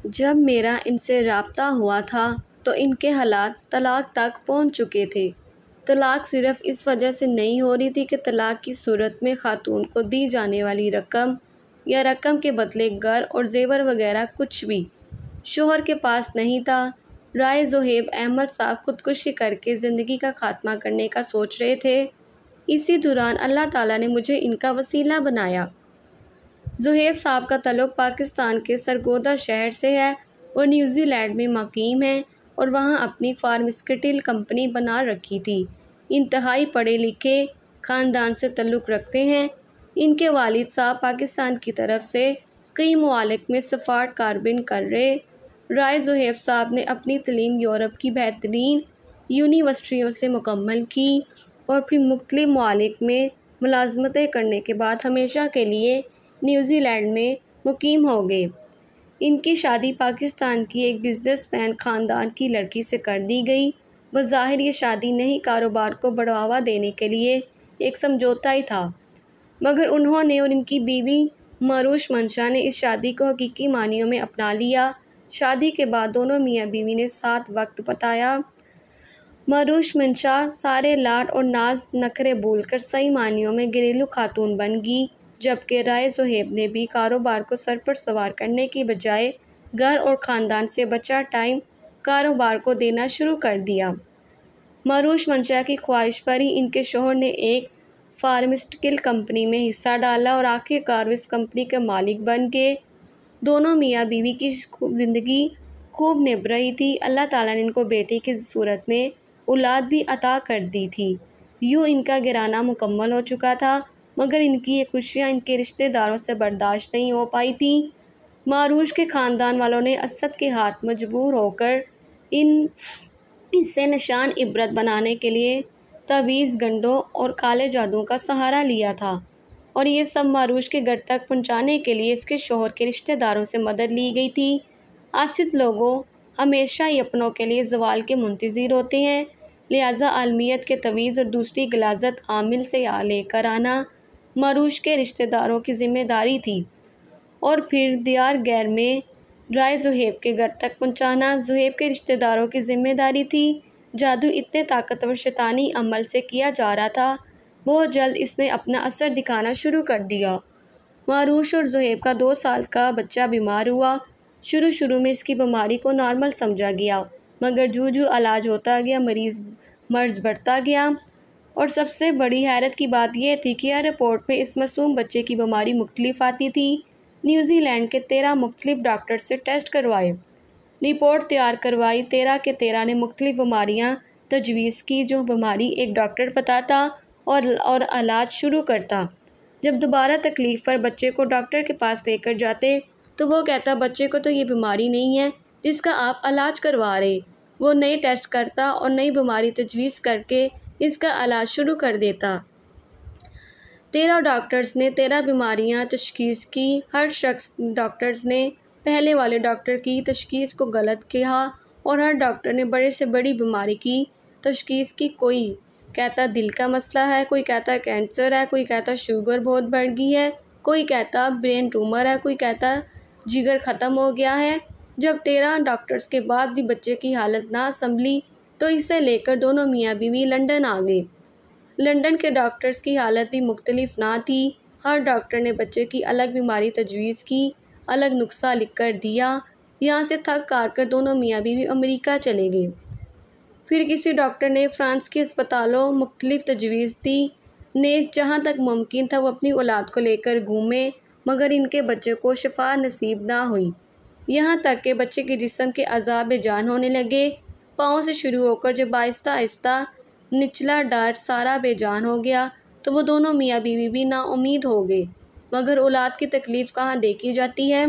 جب میرا ان سے رابطہ ہوا تھا تو ان کے حالات طلاق تک پہنچ چکے تھے۔ طلاق صرف اس وجہ سے نہیں ہو رہی تھی کہ طلاق کی صورت میں خاتون کو دی جانے والی رقم یا رقم کے بدلے گھر اور زیور وغیرہ کچھ بھی شوہر کے پاس نہیں تھا۔ رائے زہیب احمد صاحب خودکشی کر کے زندگی کا خاتمہ کرنے کا سوچ رہے تھے۔ اسی دوران اللہ تعالیٰ نے مجھے ان کا وسیلہ بنایا۔ زہیب صاحب کا تعلق پاکستان کے سرگودا شہر سے ہے۔ وہ نیوزی لینڈ میں مقیم ہیں اور وہاں اپنی فارماسیوٹیکل کمپنی بنا رکھی تھی۔ انتہائی پڑھے لکھے خاندان سے تعلق رکھتے ہیں۔ ان کے والد صاحب پاکستان کی طرف سے کئی ممالک میں سفارت کاربن کر رہے۔ رائے زہیب صاحب نے اپنی تعلیم یورپ کی بہترین یونیورسٹیوں سے مکمل کی اور پھر مختلف ممالک میں ملازمتیں کرنے کے بعد ہمیشہ کے لیے نیوزی لینڈ میں مقیم ہو گئے۔ ان کی شادی پاکستان کی ایک بزنس مین خاندان کی لڑکی سے کر دی گئی۔ بظاہر یہ شادی نئی کاروبار کو بڑھاوا دینے کے لیے ایک سمجھوتا ہی تھا، مگر انہوں نے اور ان کی بیوی معروش منشا نے اس شادی کو حقیقی معنیوں میں اپنا لیا۔ شادی کے بعد دونوں میاں بیوی نے ساتھ وقت بتایا۔ معروش منشا سارے لاڈ اور ناز نخرے بھول کر صحیح معنیوں میں گھریلو خاتون بن گئی، جبکہ رائے زہیب نے بھی کاروبار کو سر پر سوار کرنے کی بجائے گھر اور خاندان سے بچا ٹائم کاروبار کو دینا شروع کر دیا۔ معروش منشا کی خواہش پر ہی ان کے شوہر نے ایک فارماسیوٹیکل کمپنی میں حصہ ڈالا اور آخر کار وہ اس کمپنی کے مالک بن گئے۔ دونوں میاں بیوی کی زندگی خوب نبھ رہی تھی۔ اللہ تعالیٰ نے ان کو بیٹے کی صورت میں اولاد بھی عطا کر دی تھی۔ یوں ان کا گھرانہ مکمل ہو چکا تھا، مگر ان کی یہ خوشیاں ان کے رشتہ داروں سے برداشت نہیں ہو پائی تھیں۔ معروش کے خاندان والوں نے اسد کے ہاتھ مجبور ہو کر اسے نشان عبرت بنانے کے لیے تعویذ گنڈوں اور کالے جادو کا سہارا لیا تھا، اور یہ سب معروش کے گھر تک پہنچانے کے لیے اس کے شوہر کے رشتہ داروں سے مدد لی گئی تھی۔ اسد لوگوں ہمیشہ ہی اپنوں کے لیے زوال کے منتظر ہوتے ہیں، لہٰذا عالمیت کے تعویذ اور دوسری غلاظت عامل سے لے کر آنا معروش کے رشتہ داروں کی ذمہ داری تھی، اور پھر دیار غیر میں رائے زہیب کے گھر تک پہنچانا زہیب کے رشتہ داروں کی ذمہ داری تھی۔ جادو اتنے طاقتور شیطانی عمل سے کیا جا رہا تھا، بہت جلد اس نے اپنا اثر دکھانا شروع کر دیا۔ معروش اور زہیب کا 2 سال کا بچہ بیمار ہوا۔ شروع میں اس کی بیماری کو نارمل سمجھا گیا، مگر جو علاج ہوتا گیا مرض بڑھتا گیا، اور سب سے بڑی حیرت کی بات یہ تھی کہ ہر رپورٹ میں اس معصوم بچے کی بیماری مختلف آتی تھی۔ نیوزی لینڈ کے 13 مختلف ڈاکٹر سے ٹیسٹ کروائے، رپورٹ تیار کروائی، 13 کے 13 نے مختلف بیماریاں تجویز کی جو بیماری ایک ڈاکٹر بتاتا اور علاج شروع کرتا۔ جب دوبارہ تکلیف پر بچے کو ڈاکٹر کے پاس لے کر جاتے تو وہ کہتا بچے کو تو یہ بیماری نہیں ہے جس کا آپ علاج کروا رہے۔ وہ نئے ٹیسٹ کرتا اور نئی بیماری تجویز کر کے اس کا علاج شروع کر دیتا۔ 13 ڈاکٹرز نے 13 بیماریاں تشخیص کی۔ ہر شخص ڈاکٹرز نے پہلے والے ڈاکٹر کی تشخیص کو غلط کہا اور ہر ڈاکٹر نے بڑے سے بڑی بیماری کی تشخیص کی۔ کوئی کہتا دل کا مسئلہ ہے، کوئی کہتا کینسر ہے، کوئی کہتا شوگر بہت بڑھ گئی ہے، کوئی کہتا برین ٹیومر ہے، کوئی کہتا جگر ختم ہو گیا ہے۔ جب 13 ڈاکٹرز کے بعد بھی بچے کی حالت نہ سنبھلی تو اسے لے کر دونوں میاں بیوی لندن آ گئے۔ لندن کے ڈاکٹرز کی حالت بھی مختلف نہ تھی۔ ہر ڈاکٹر نے بچے کی الگ بیماری تجویز کی، الگ نسخہ لکھ کر دیا۔ یہاں سے تھک ہار کر دونوں میاں بیوی امریکہ چلے گئے۔ پھر کسی ڈاکٹر نے فرانس کے ہسپتالوں مختلف تجویز دی۔ نیز جہاں تک ممکن تھا وہ اپنی اولاد کو لے کر گھومے، مگر ان کے بچے کو شفا نصیب نہ ہوئی، یہاں تک کہ بچے کے جسم کے اعضاء بے جان ہونے لگے۔ پاؤں سے شروع ہو کر جب آہستہ آہستہ نچلا ڈار سارا بے جان ہو گیا تو وہ دونوں میاں بیوی بھی نا امید ہو گئے، مگر اولاد کی تکلیف کہاں دیکھی جاتی ہے۔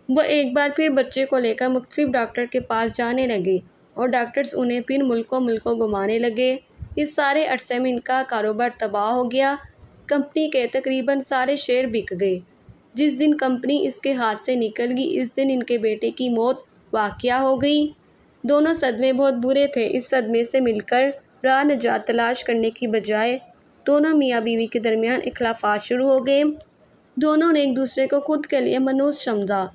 وہ ایک بار پھر بچے کو لے کر مختلف ڈاکٹر کے پاس جانے لگے اور ڈاکٹرز انہیں پھر ملکوں گھمانے لگے۔ اس سارے عرصے میں ان کا کاروبار تباہ ہو گیا۔ کمپنی کے تقریباً سارے شیئر بک گئے۔ جس دن کمپنی اس کے ہاتھ سے نکل گئی اس دن ان کے بیٹے کی موت واقع ہو گئی۔ دونوں صدمے بہت برے تھے۔ اس صدمے سے مل کر راہ نجات تلاش کرنے کی بجائے دونوں میاں بیوی کے درمیان اختلافات شروع ہو گئے۔ دونوں نے ایک دوسرے کو خود کے لیے منحوس سمجھا۔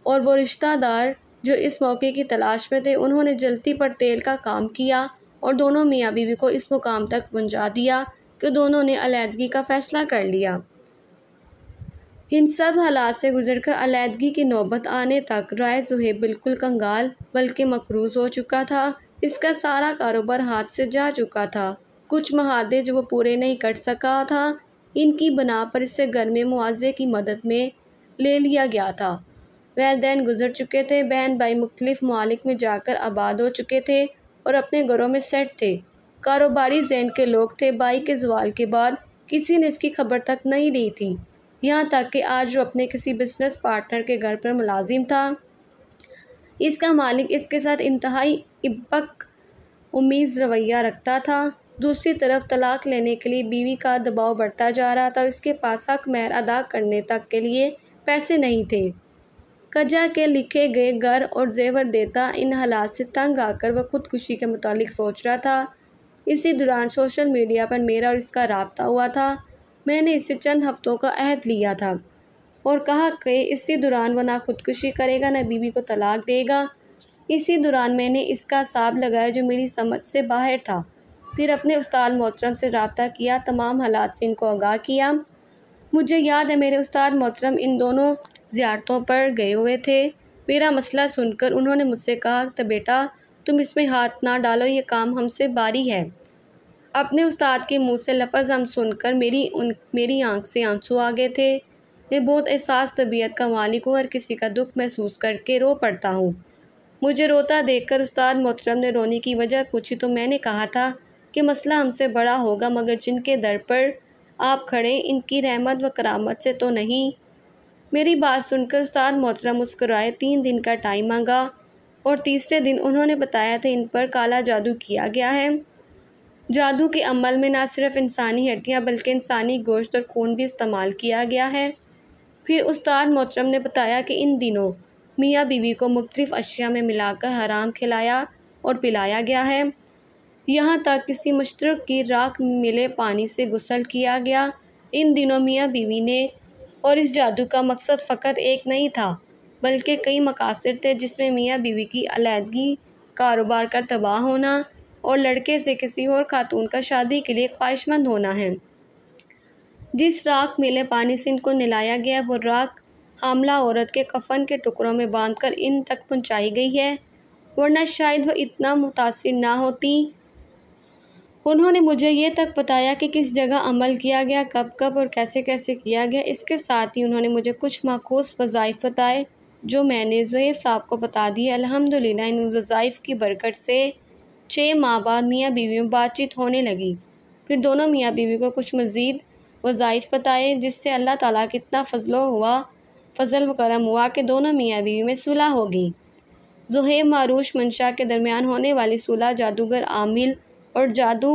اور وہ رشتہ دار جو اس موقع کی تلاش میں تھے انہوں نے جلتی پر تیل کا کام کیا اور دونوں میاں بیوی کو اس مقام تک پہنچا دیا کہ دونوں نے علیحدگی کا فیصلہ کر لیا۔ ان سب حالات سے گزر کر علیحدگی کی نوبت آنے تک رائے زہیب بالکل کنگال بلکہ مقروض ہو چکا تھا۔ اس کا سارا کاروبار ہاتھ سے جا چکا تھا۔ کچھ معاہدے جو وہ پورے نہیں کر سکا تھا، ان کی بنا پر اس سے گھر میں معاوضے کی مدد میں لے لیا گیا تھا۔ والدین گزر چکے تھے، بہن بھائی مختلف ممالک میں جا کر آباد ہو چکے تھے اور اپنے گھروں میں سیٹ تھے۔ کاروباری ذہن کے لوگ تھے۔ بھائی کے زوال کے بعد کسی نے اس کی خبر تک نہیں لی تھی، یہاں تک کہ آج وہ اپنے کسی بزنس پارٹنر کے گھر پر ملازم تھا۔ اس کا مالک اس کے ساتھ انتہائی ابک آمیز رویہ رکھتا تھا۔ دوسری طرف طلاق لینے کے لیے بیوی کا دباؤ بڑھتا جا رہا تھا اور اس کے پاس حق مہر ادا کرنے تک کے لیے پیسے نہیں تھے۔ کجا کے لکھے گئے گھر اور زیور دیتا۔ ان حالات سے تنگ آ کر وہ خودکشی کے متعلق سوچ رہا تھا۔ اسی دوران سوشل میڈیا پر میرا اور اس کا رابطہ ہوا تھا۔ میں نے اس سے چند ہفتوں کا عہد لیا تھا اور کہا کہ اسی دوران وہ نہ خودکشی کرے گا نہ بیوی کو طلاق دے گا۔ اسی دوران میں نے اس کا حساب لگایا جو میری سمجھ سے باہر تھا، پھر اپنے استاد محترم سے رابطہ کیا، تمام حالات سے ان کو آگاہ کیا۔ مجھے یاد ہے میرے استاد محترم ان دونوں زیارتوں پر گئے ہوئے تھے۔ میرا مسئلہ سن کر انہوں نے مجھ سے کہا تو بیٹا تم اس میں ہاتھ نہ ڈالو، یہ کام ہم سے باری ہے۔ اپنے استاد کے منہ سے لفظ ہم سن کر میری آنکھ سے آنسو آ گئے تھے۔ میں بہت حساس طبیعت کا مالک ہوں، ہر کسی کا دکھ محسوس کر کے رو پڑتا ہوں۔ مجھے روتا دیکھ کر استاد محترم نے رونے کی وجہ پوچھی تو میں نے کہا تھا کہ مسئلہ ہم سے بڑا ہوگا، مگر جن کے در پر آپ کھڑے ان کی رحمت و کرامت سے تو نہیں۔ میری بات سن کر استاد محترم مسکرائے۔ 3 دن کا ٹائم مانگا اور تیسرے دن انہوں نے بتایا تھا ان پر کالا جادو کیا گیا ہے۔ جادو کے عمل میں نہ صرف انسانی ہڈیاں بلکہ انسانی گوشت اور خون بھی استعمال کیا گیا ہے۔ پھر استاد محترم نے بتایا کہ ان دنوں میاں بیوی کو مختلف اشیاء میں ملا کر حرام کھلایا اور پلایا گیا ہے، یہاں تک کسی مشترک کی راکھ ملے پانی سے غسل کیا گیا۔ ان دنوں میاں بیوی نے اور اس جادو کا مقصد فقط ایک نہیں تھا بلکہ کئی مقاصد تھے، جس میں میاں بیوی کی علیحدگی، کاروبار کا تباہ ہونا اور لڑکے سے کسی اور خاتون کا شادی کے لیے خواہش مند ہونا ہے۔ جس راکھ ملے پانی سے ان کو نہلایا گیا وہ راکھ حاملہ عورت کے کفن کے ٹکڑوں میں باندھ کر ان تک پہنچائی گئی ہے، ورنہ شاید وہ اتنا متاثر نہ ہوتی۔ انہوں نے مجھے یہ تک بتایا کہ کس جگہ عمل کیا گیا، کب کب اور کیسے کیسے کیا گیا۔ اس کے ساتھ ہی انہوں نے مجھے کچھ مخصوص وظائف بتائے جو میں نے زہیب صاحب کو بتا دیے۔ الحمدللہ ان وظائف کی برکت سے 6 ماہ بعد میاں بیوی میں بات چیت ہونے لگی۔ پھر دونوں میاں بیوی کو کچھ مزید وظائف بتائے، جس سے اللہ تعالیٰ کا اتنا فضل و کرم ہوا کہ دونوں میاں بیوی میں صلح ہو گئی۔ زہیب معروش منشا کے درمیان ہونے والی صلح جادوگر عامل اور جادو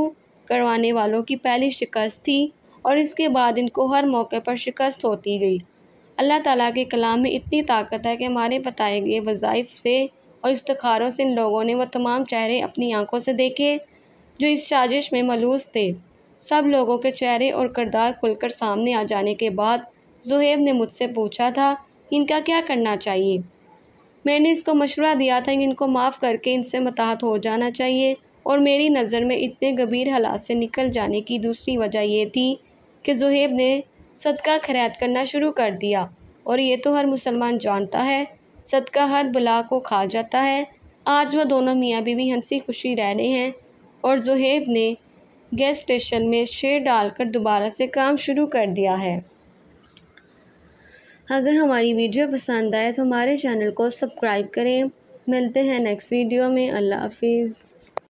کروانے والوں کی پہلی شکست تھی اور اس کے بعد ان کو ہر موقع پر شکست ہوتی گئی۔ اللہ تعالیٰ کے کلام میں اتنی طاقت ہے کہ ہمارے بتائے گئے وظائف سے اور استخاروں سے ان لوگوں نے وہ تمام چہرے اپنی آنکھوں سے دیکھے جو اس سازش میں ملوث تھے۔ سب لوگوں کے چہرے اور کردار کھل کر سامنے آ جانے کے بعد زہیب نے مجھ سے پوچھا تھا ان کا کیا کرنا چاہیے۔ میں نے اس کو مشورہ دیا تھا کہ ان کو معاف کر کے ان سے متحد ہو جانا چاہیے، اور میری نظر میں اتنے گمبھیر حالات سے نکل جانے کی دوسری وجہ یہ تھی کہ زہیب نے صدقہ خیرات کرنا شروع کر دیا، اور یہ تو ہر مسلمان جانتا ہے صدقہ ہر بلا کو کھا جاتا ہے۔ آج وہ دونوں میاں بیوی ہنسی خوشی رہ رہے ہیں اور زہیب نے گیس اسٹیشن میں شیر ڈال کر دوبارہ سے کام شروع کر دیا ہے۔ اگر ہماری ویڈیو پسند آئے تو ہمارے چینل کو سبسکرائب کریں۔ ملتے ہیں نیکسٹ ویڈیو میں۔ اللہ حافظ۔